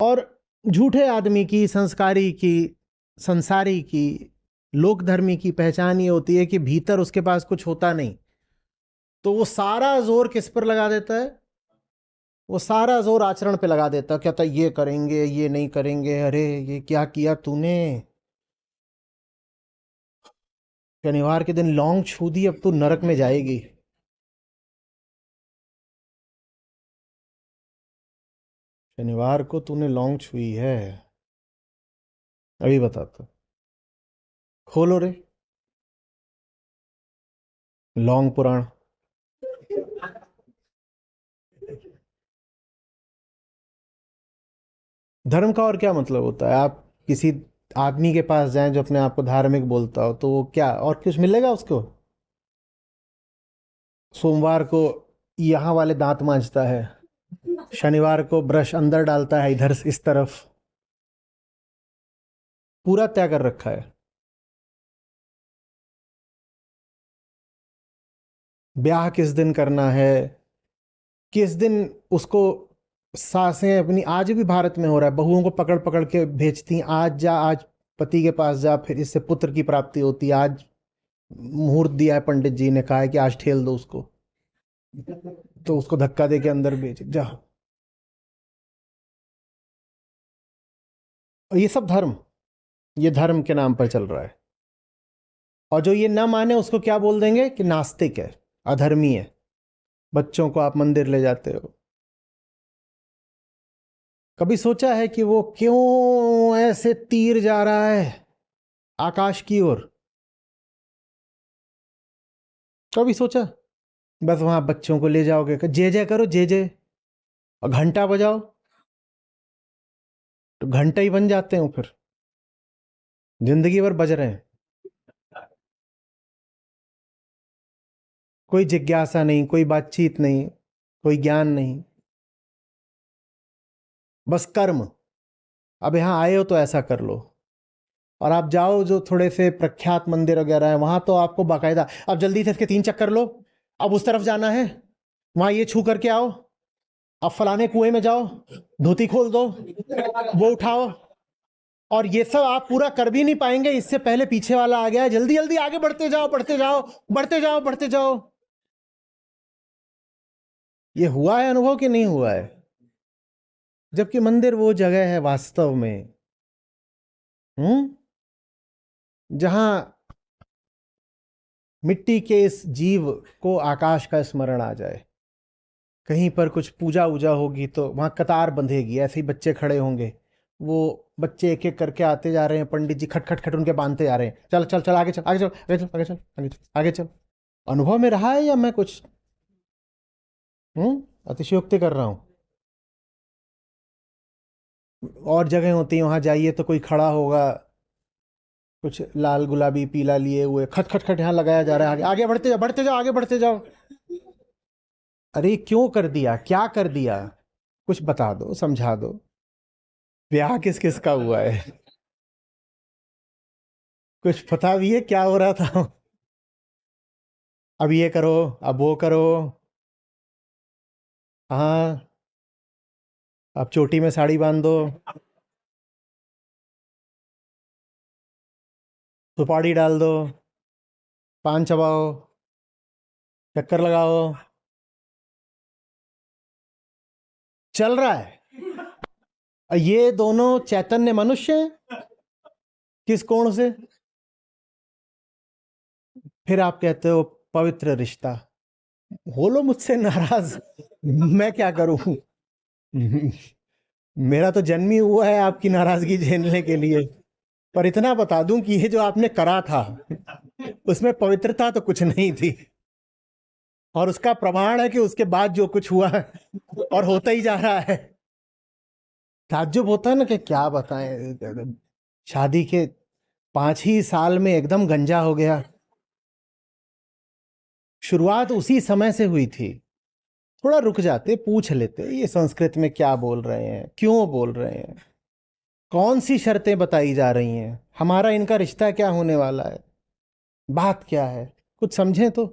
और झूठे आदमी की, संस्कारी की, संसारी की, लोक धर्मी की पहचान ये होती है कि भीतर उसके पास कुछ होता नहीं, तो वो सारा जोर किस पर लगा देता है? वो सारा जोर आचरण पे लगा देता है, कहता है ये करेंगे, ये नहीं करेंगे, अरे ये क्या किया तूने, शनिवार के दिन लौंग छू दी, अब तू नरक में जाएगी। शनिवार को तूने लौंग छुई है, अभी बताता, खोलो रे लौंग पुराण। धर्म का और क्या मतलब होता है? आप किसी आदमी के पास जाएं जो अपने आप को धार्मिक बोलता हो, तो वो क्या और कुछ मिलेगा उसको? सोमवार को यहाँ वाले दांत मांजता है, शनिवार को ब्रश अंदर डालता है इधर इस तरफ, पूरा त्याग कर रखा है। ब्याह किस दिन करना है, किस दिन उसको, सासें अपनी आज भी भारत में हो रहा है, बहुओं को पकड़ पकड़ के भेजती, आज जा, आज पति के पास जा, फिर इससे पुत्र की प्राप्ति होती है, आज मुहूर्त दिया है पंडित जी ने, कहा है कि आज ठेल दो उसको, तो उसको धक्का दे के अंदर भेज जा। और ये सब धर्म, ये धर्म के नाम पर चल रहा है। और जो ये ना माने उसको क्या बोल देंगे कि नास्तिक है, अधर्मी है। बच्चों को आप मंदिर ले जाते हो, कभी सोचा है कि वो क्यों ऐसे तीर जा रहा है आकाश की ओर? कभी सोचा? बस वहां बच्चों को ले जाओगे, जय जय करो, जय जय, और घंटा बजाओ, तो घंटा ही बन जाते हैं वो, फिर जिंदगी भर बज रहे हैं। कोई जिज्ञासा नहीं, कोई बातचीत नहीं, कोई ज्ञान नहीं, बस कर्म। अब यहाँ आए हो तो ऐसा कर लो। और आप जाओ जो थोड़े से प्रख्यात मंदिर वगैरह है, वहां तो आपको बाकायदा, अब जल्दी से इसके 3 चक्कर लो, अब उस तरफ जाना है, वहां ये छू करके आओ, अब फलाने कुएं में जाओ, धोती खोल दो, वो उठाओ। और ये सब आप पूरा कर भी नहीं पाएंगे, इससे पहले पीछे वाला आ गया है, जल्दी जल्दी आगे बढ़ते जाओ, बढ़ते जाओ, बढ़ते जाओ, बढ़ते जाओ। ये हुआ है अनुभव कि नहीं हुआ है? जबकि मंदिर वो जगह है वास्तव में, जहां मिट्टी के इस जीव को आकाश का स्मरण आ जाए। कहीं पर कुछ पूजा वूजा होगी तो वहां कतार बंधेगी, ऐसे ही बच्चे खड़े होंगे, वो बच्चे एक एक करके आते जा रहे हैं, पंडित जी खट खट खट उनके बांधते जा रहे हैं, चल चल चल आगे चल, आगे चल, आगे चल, आगे चल, आगे चल, आगे चल। अनुभव में रहा है या मैं कुछ अतिशयोक्ति कर रहा हूं? और जगह होती है, वहां जाइए तो कोई खड़ा होगा, कुछ लाल गुलाबी पीला लिए हुए, खट खट खट यहाँ लगाया जा रहा है, आगे आगे बढ़ते जाओ, बढ़ते जाओ, आगे बढ़ते जाओ। अरे क्यों कर दिया, क्या कर दिया? कुछ बता दो, समझा दो। ब्याह किस किस का हुआ है? कुछ पता भी है क्या हो रहा था? अब ये करो, अब वो करो, हाँ, अब चोटी में साड़ी बांध दो, सुपारी डाल दो, पान चबाओ, चक्कर लगाओ, चल रहा है। और ये दोनों चैतन्य मनुष्य हैं, किस कोण से? फिर आप कहते हो पवित्र रिश्ता। हो लो मुझसे नाराज, मैं क्या करूं? मेरा तो जन्म ही हुआ है आपकी नाराजगी झेलने के लिए। पर इतना बता दूं कि ये जो आपने करा था, उसमें पवित्रता तो कुछ नहीं थी, और उसका प्रमाण है कि उसके बाद जो कुछ हुआ है और होता ही जा रहा है। ताज्जुब होता है ना कि क्या बताएं, शादी के 5 ही साल में एकदम गंजा हो गया। शुरुआत उसी समय से हुई थी। थोड़ा रुक जाते, पूछ लेते ये संस्कृत में क्या बोल रहे हैं, क्यों बोल रहे हैं, कौन सी शर्तें बताई जा रही हैं, हमारा इनका रिश्ता क्या होने वाला है, बात क्या है, कुछ समझें तो।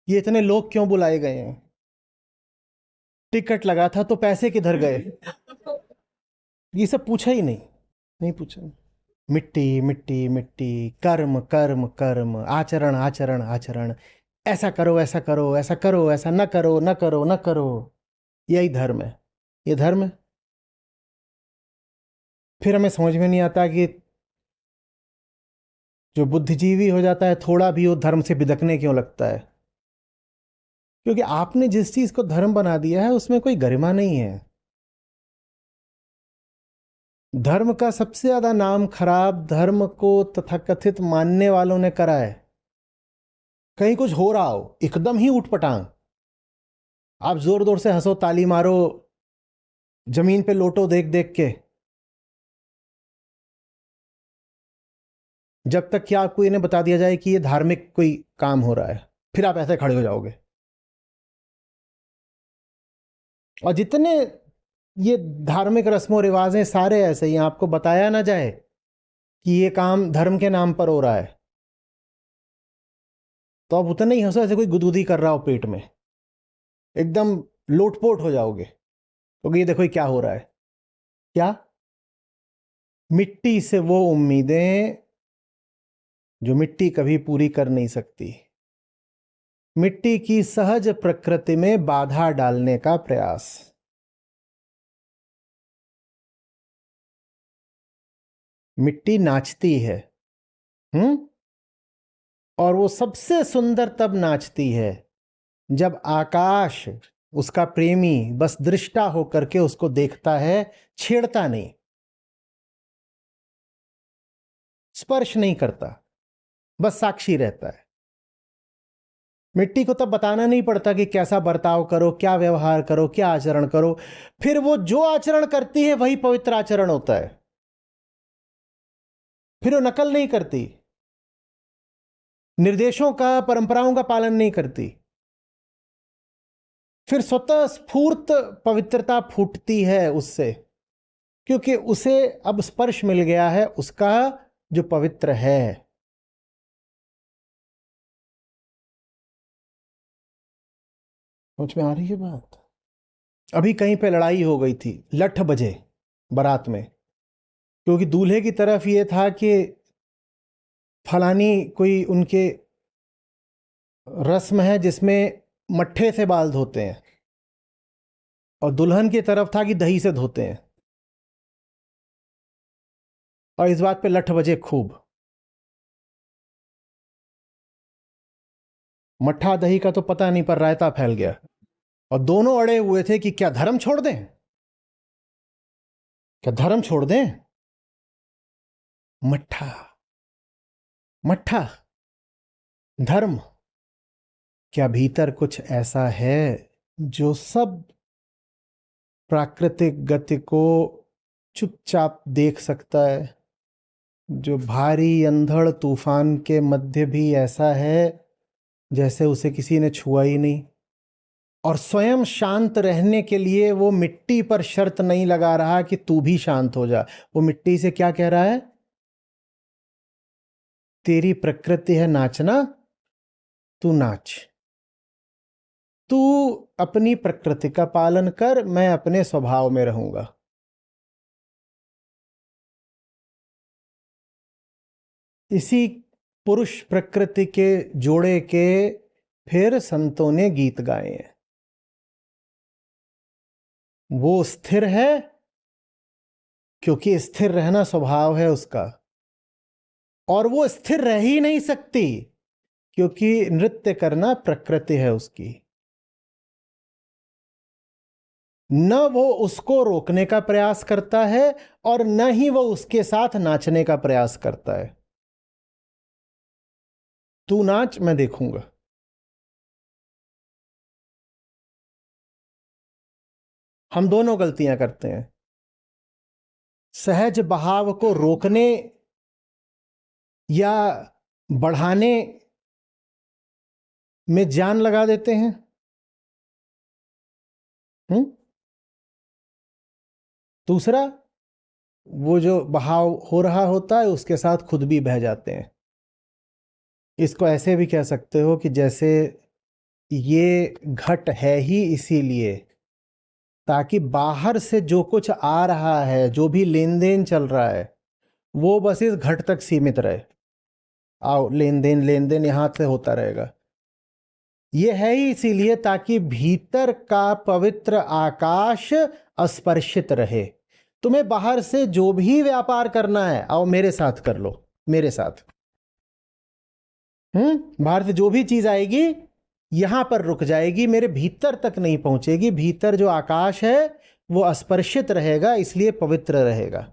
ये इतने लोग क्यों बुलाए गए हैं? टिकट लगा था तो पैसे किधर गए? ये सब पूछा ही नहीं, नहीं पूछा। मिट्टी मिट्टी मिट्टी, कर्म कर्म कर्म, आचरण आचरण आचरण, ऐसा करो ऐसा करो ऐसा करो, ऐसा न करो न करो न करो, यही धर्म है, ये धर्म है। फिर हमें समझ में नहीं आता कि जो बुद्धिजीवी हो जाता है थोड़ा भी वो धर्म से बिदकने क्यों लगता है, क्योंकि आपने जिस चीज को धर्म बना दिया है उसमें कोई गरिमा नहीं है। धर्म का सबसे ज्यादा नाम खराब धर्म को तथाकथित मानने वालों ने करा है। कहीं कुछ हो रहा हो एकदम ही उठपटांग, आप जोर जोर से हंसो ताली मारो, जमीन पे लोटो देख देख के, जब तक कि आपको इन्हें बता दिया जाए कि ये धार्मिक कोई काम हो रहा है, फिर आप ऐसे खड़े हो जाओगे। और जितने ये धार्मिक रस्मों रिवाज हैं सारे ऐसे ही, आपको बताया ना जाए कि ये काम धर्म के नाम पर हो रहा है तो आप उतने ही हंसो ऐसे कोई गुदगुदी कर रहा हो पेट में, एकदम लोटपोट हो जाओगे, क्योंकि ये देखो ये क्या हो रहा है। क्या? मिट्टी से वो उम्मीदें जो मिट्टी कभी पूरी कर नहीं सकती, मिट्टी की सहज प्रकृति में बाधा डालने का प्रयास। मिट्टी नाचती है, हम्म, और वो सबसे सुंदर तब नाचती है जब आकाश, उसका प्रेमी, बस दृष्टा होकर के उसको देखता है, छेड़ता नहीं, स्पर्श नहीं करता, बस साक्षी रहता है। मिट्टी को तब बताना नहीं पड़ता कि कैसा बर्ताव करो, क्या व्यवहार करो, क्या आचरण करो, फिर वो जो आचरण करती है वही पवित्र आचरण होता है, फिर वो नकल नहीं करती, निर्देशों का, परंपराओं का पालन नहीं करती, फिर स्वतः स्फूर्त पवित्रता फूटती है उससे, क्योंकि उसे अब स्पर्श मिल गया है उसका जो पवित्र है। समझ में आ रही है बात? अभी कहीं पे लड़ाई हो गई थी, लठ बजे बारात में, क्योंकि दूल्हे की तरफ ये था कि फलानी कोई उनके रस्म है जिसमें मट्ठे से बाल धोते हैं, और दुल्हन की तरफ था कि दही से धोते हैं, और इस बात पे लठ बजे खूब। मट्ठा दही का तो पता नहीं पर रायता फैल गया, और दोनों अड़े हुए थे कि क्या धर्म छोड़ दें, क्या धर्म छोड़ दें। मट्ठा, मट्ठा, धर्म, क्या भीतर कुछ ऐसा है जो सब प्राकृतिक गति को चुपचाप देख सकता है, जो भारी अंधड़ तूफान के मध्य भी ऐसा है जैसे उसे किसी ने छुआ ही नहीं, और स्वयं शांत रहने के लिए वो मिट्टी पर शर्त नहीं लगा रहा कि तू भी शांत हो जा। वो मिट्टी से क्या कह रहा है? तेरी प्रकृति है नाचना, तू नाच, तू अपनी प्रकृति का पालन कर, मैं अपने स्वभाव में रहूंगा। इसी पुरुष प्रकृति के जोड़े के फिर संतों ने गीत गाए हैं। वो स्थिर है क्योंकि स्थिर रहना स्वभाव है उसका, और वो स्थिर रह ही नहीं सकती क्योंकि नृत्य करना प्रकृति है उसकी। न वो उसको रोकने का प्रयास करता है और न ही वो उसके साथ नाचने का प्रयास करता है। तू नाच, मैं देखूंगा। हम दोनों गलतियां करते हैं, सहज बहाव को रोकने या बढ़ाने में जान लगा देते हैं। दूसरा, वो जो बहाव हो रहा होता है उसके साथ खुद भी बह जाते हैं। इसको ऐसे भी कह सकते हो कि जैसे ये घट है ही इसीलिए ताकि बाहर से जो कुछ आ रहा है, जो भी लेन देन चल रहा है, वो बस इस घट तक सीमित रहे। आओ, लेन देन यहां से होता रहेगा। ये है ही इसीलिए ताकि भीतर का पवित्र आकाश अस्पर्शित रहे। तुम्हें बाहर से जो भी व्यापार करना है, आओ मेरे साथ कर लो, मेरे साथ। बाहर से जो भी चीज आएगी यहां पर रुक जाएगी, मेरे भीतर तक नहीं पहुंचेगी। भीतर जो आकाश है वो अस्पर्शित रहेगा, इसलिए पवित्र रहेगा।